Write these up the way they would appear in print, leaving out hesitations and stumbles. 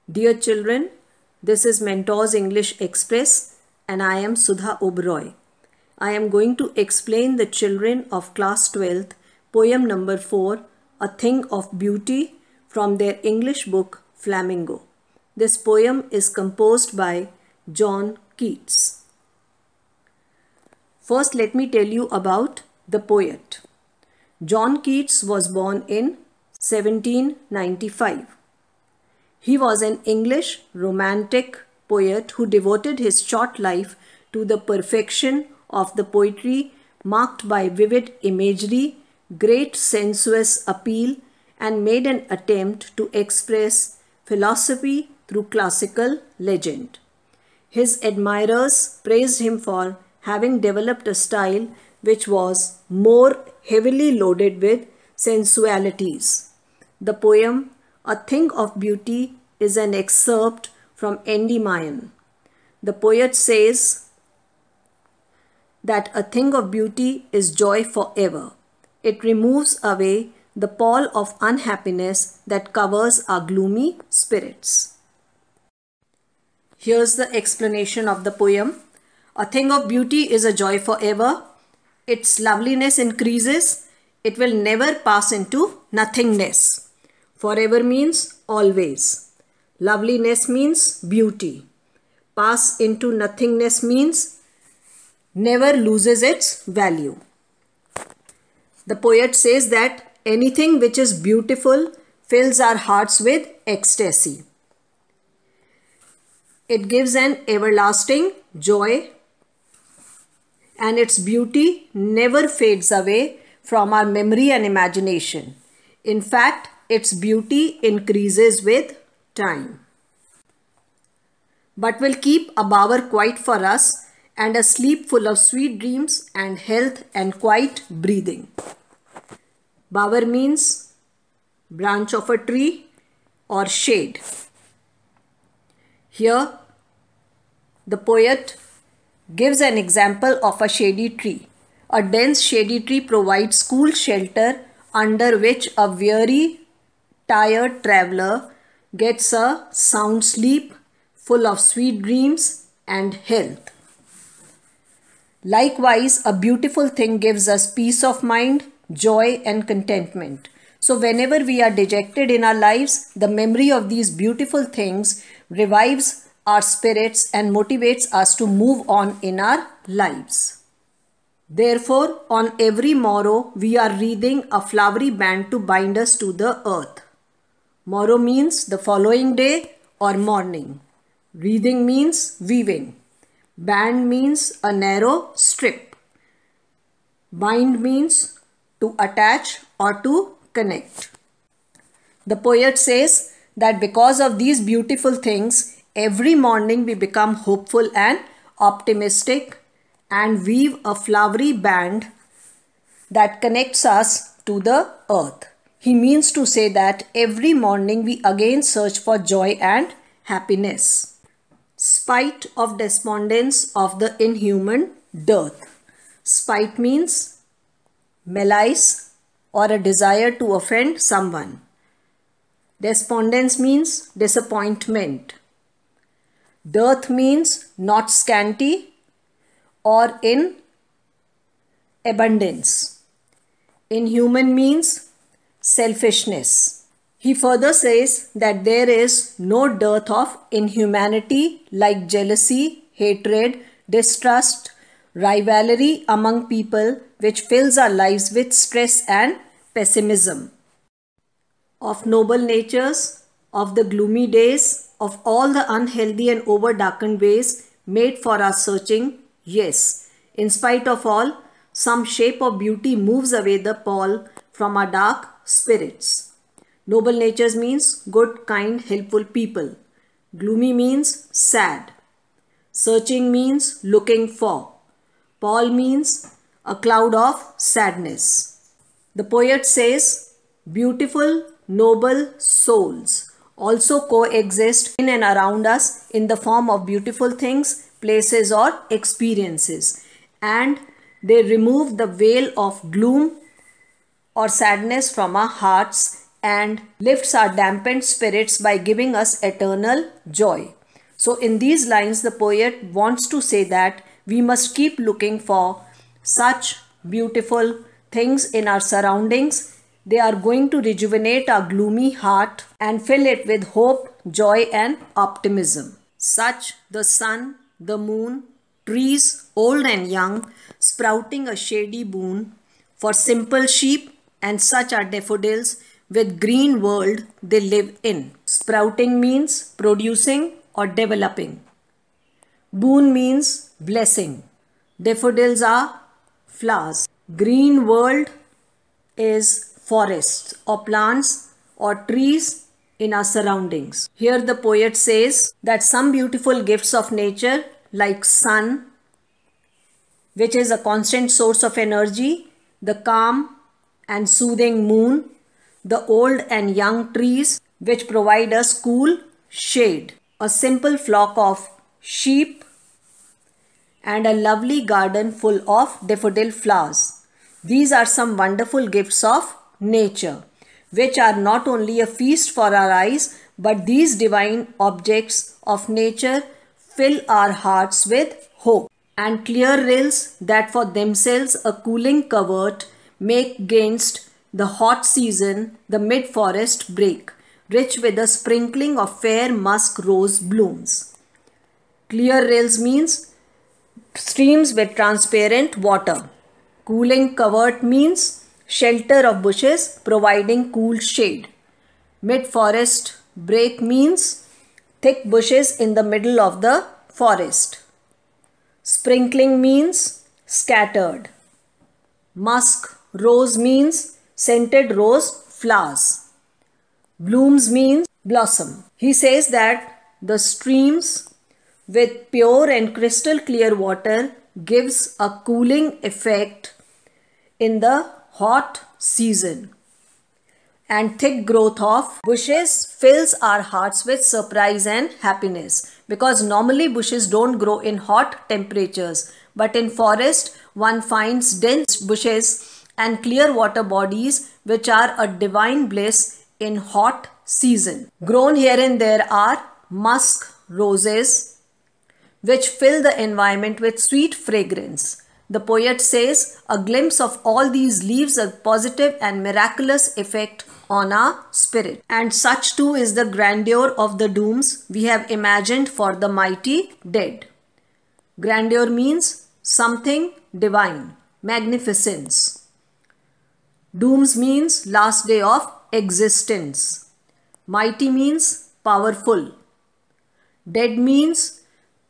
Dear children, this is Mentors English Express and I am Sudha Oberoi. I am going to explain the children of class 12th poem number 4, A Thing of Beauty, from their English book Flamingo. This poem is composed by John Keats. First, let me tell you about the poet. John Keats was born in 1795. He was an English romantic poet who devoted his short life to the perfection of the poetry marked by vivid imagery, great sensuous appeal, and made an attempt to express philosophy through classical legend. His admirers praised him for having developed a style which was more heavily loaded with sensualities. The poem A Thing of Beauty is an excerpt from Endymion. The poet says that a thing of beauty is joy forever. It removes away the pall of unhappiness that covers our gloomy spirits. Here's the explanation of the poem. A thing of beauty is a joy forever. Its loveliness increases. It will never pass into nothingness. Forever means always. Loveliness means beauty. Pass into nothingness means never loses its value. The poet says that anything which is beautiful fills our hearts with ecstasy. It gives an everlasting joy, and its beauty never fades away from our memory and imagination. In fact, its beauty increases with time, but will keep a bower quiet for us and a sleep full of sweet dreams and health and quiet breathing. Bower means branch of a tree or shade. Here, the poet gives an example of a shady tree. A dense shady tree provides cool shelter under which a weary, tired traveler gets a sound sleep full of sweet dreams and health. Likewise, a beautiful thing gives us peace of mind, joy and contentment. So whenever we are dejected in our lives, the memory of these beautiful things revives our spirits and motivates us to move on in our lives. Therefore, on every morrow, we are wreathing a flowery band to bind us to the earth. Morrow means the following day or morning. Wreathing means weaving. Band means a narrow strip. Bind means to attach or to connect. The poet says that because of these beautiful things, every morning we become hopeful and optimistic and weave a flowery band that connects us to the earth. He means to say that every morning we again search for joy and happiness, spite of despondence of the inhuman dearth. Spite means malice or a desire to offend someone. Despondence means disappointment. Dearth means not scanty or in abundance. Inhuman means selfishness. He further says that there is no dearth of inhumanity like jealousy, hatred, distrust, rivalry among people, which fills our lives with stress and pessimism. Of noble natures, of the gloomy days, of all the unhealthy and over-darkened ways made for our searching, yes, in spite of all, some shape of beauty moves away the pall from our dark spirits. Noble natures means good, kind, helpful people. Gloomy means sad. Searching means looking for. Pall means a cloud of sadness. The poet says, beautiful, noble souls also coexist in and around us in the form of beautiful things, places or experiences, and they remove the veil of gloom or sadness from our hearts and lifts our dampened spirits by giving us eternal joy. So in these lines, the poet wants to say that we must keep looking for such beautiful things in our surroundings. They are going to rejuvenate our gloomy heart and fill it with hope, joy and optimism. Such the sun, the moon, trees old and young, sprouting a shady boon for simple sheep, and such are daffodils with green world they live in. Sprouting means producing or developing. Boon means blessing. Daffodils are flowers. Green world is forests or plants or trees in our surroundings. Here the poet says that some beautiful gifts of nature like sun, which is a constant source of energy, the calm and soothing moon, the old and young trees which provide us cool shade, a simple flock of sheep, and a lovely garden full of daffodil flowers. These are some wonderful gifts of nature, which are not only a feast for our eyes, but these divine objects of nature fill our hearts with hope. And clear rills that for themselves a cooling covert make against the hot season the mid-forest break, rich with a sprinkling of fair musk rose blooms. Clear rills means streams with transparent water. Cooling covert means shelter of bushes providing cool shade. Mid-forest break means thick bushes in the middle of the forest. Sprinkling means scattered. Musk rose means scented rose flowers. Blooms means blossom. He says that the streams with pure and crystal clear water gives a cooling effect in the hot season, and thick growth of bushes fills our hearts with surprise and happiness, because normally bushes don't grow in hot temperatures, but in forest one finds dense bushes and clear water bodies which are a divine bliss in hot season. Grown here and there are musk roses which fill the environment with sweet fragrance. The poet says a glimpse of all these leaves a positive and miraculous effect on our spirit. And such too is the grandeur of the dooms we have imagined for the mighty dead. Grandeur means something divine, magnificence. Dooms means last day of existence. Mighty means powerful. Dead means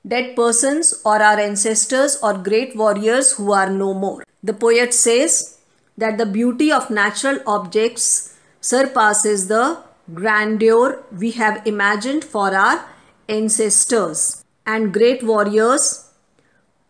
dead persons or our ancestors or great warriors who are no more. The poet says that the beauty of natural objects surpasses the grandeur we have imagined for our ancestors and great warriors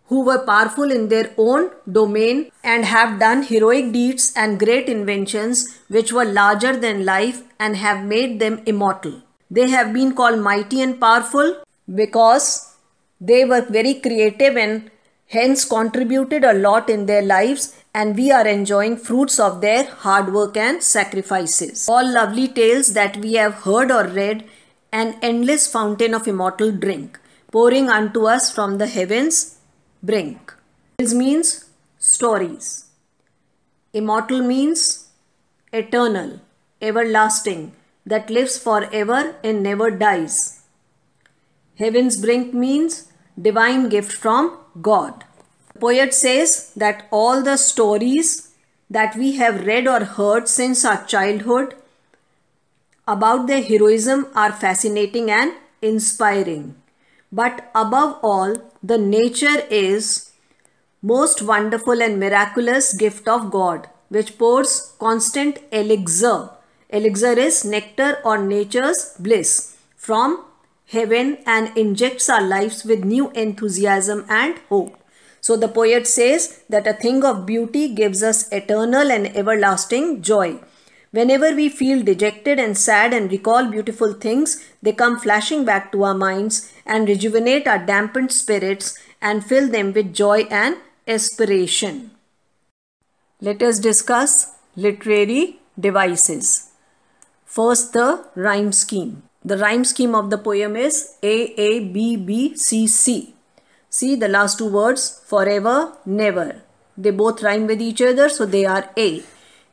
who were powerful in their own domain and have done heroic deeds and great inventions which were larger than life and have made them immortal. They have been called mighty and powerful because they were very creative and hence contributed a lot in their lives, and we are enjoying fruits of their hard work and sacrifices. All lovely tales that we have heard or read, an endless fountain of immortal drink, pouring unto us from the heavens brink. Tales means stories. Immortal means eternal, everlasting, that lives forever and never dies. Heaven's brink means divine gift from God. The poet says that all the stories that we have read or heard since our childhood about their heroism are fascinating and inspiring. But above all, the nature is most wonderful and miraculous gift of God, which pours constant elixir. Elixir is nectar or nature's bliss from heaven and injects our lives with new enthusiasm and hope. So the poet says that a thing of beauty gives us eternal and everlasting joy. Whenever we feel dejected and sad and recall beautiful things, they come flashing back to our minds and rejuvenate our dampened spirits and fill them with joy and aspiration. Let us discuss literary devices. First, the rhyme scheme. The rhyme scheme of the poem is A, A, B, B, C, C. See the last two words, forever, never. They both rhyme with each other, so they are A.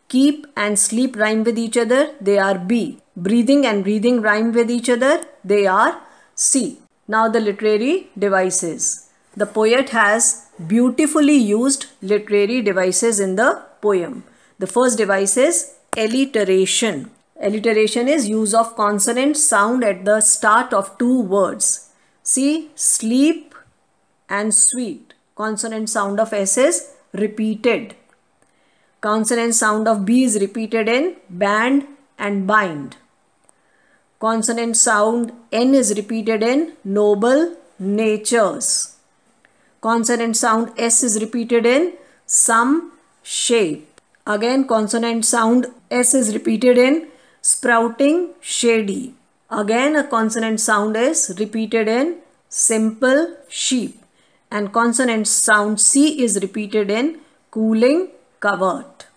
Keep and sleep rhyme with each other, they are B. Breathing and breathing rhyme with each other, they are C. Now the literary devices. The poet has beautifully used literary devices in the poem. The first device is alliteration. Alliteration is use of consonant sound at the start of two words. See, sleep and sweet. Consonant sound of S is repeated. Consonant sound of B is repeated in band and bind. Consonant sound N is repeated in noble natures. Consonant sound S is repeated in some shape. Again, consonant sound S is repeated in sprouting shady. Again, a consonant sound is repeated in simple sheep. And consonant sound C is repeated in cooling covert.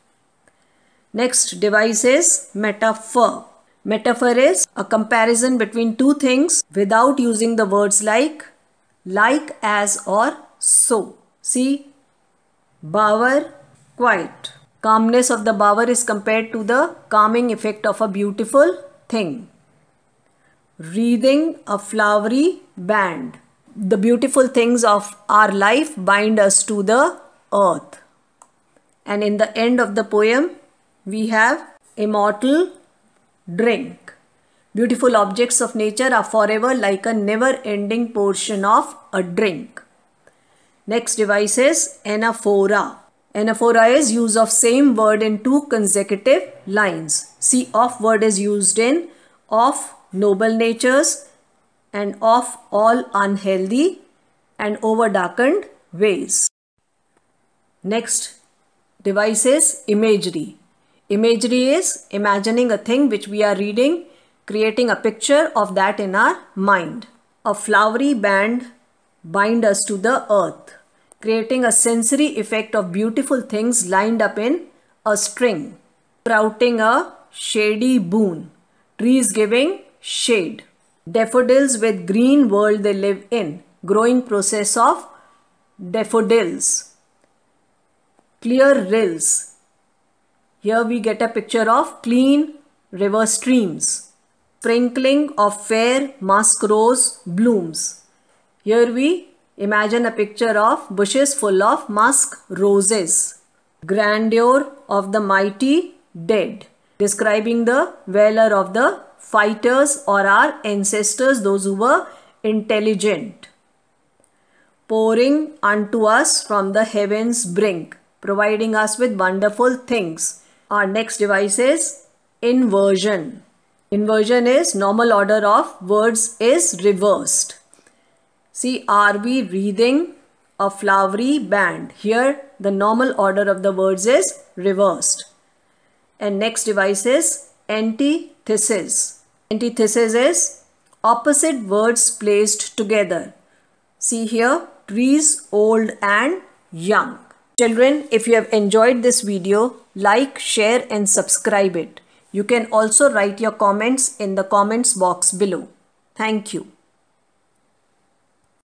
Next device is metaphor. Metaphor is a comparison between two things without using the words like, as or so. See, bower, quiet. Calmness of the bower is compared to the calming effect of a beautiful thing. Wreathing a flowery band. The beautiful things of our life bind us to the earth. And in the end of the poem, we have immortal drink. Beautiful objects of nature are forever like a never-ending portion of a drink. Next device is anaphora. Anaphora is use of same word in two consecutive lines. See, of word is used in of noble natures and of all unhealthy and over-darkened ways. Next device is imagery. Imagery is imagining a thing which we are reading, creating a picture of that in our mind. A flowery band bind us to the earth, creating a sensory effect of beautiful things lined up in a string. Sprouting a shady boon, trees giving shade. Daffodils with green world they live in, growing process of daffodils. Clear rills. Here we get a picture of clean river streams. Sprinkling of fair musk rose blooms. Here we imagine a picture of bushes full of musk roses. Grandeur of the mighty dead, describing the valor of the fighters or our ancestors, those who were intelligent. Pouring unto us from the heavens brink, providing us with wonderful things. Our next device is inversion. Inversion is normal order of words is reversed. See, are we wreathing a flowery band? Here the normal order of the words is reversed. And next device is antithesis. Antithesis is opposite words placed together. See here, trees old and young. Children, if you have enjoyed this video, like, share and subscribe it. You can also write your comments in the comments box below. Thank you.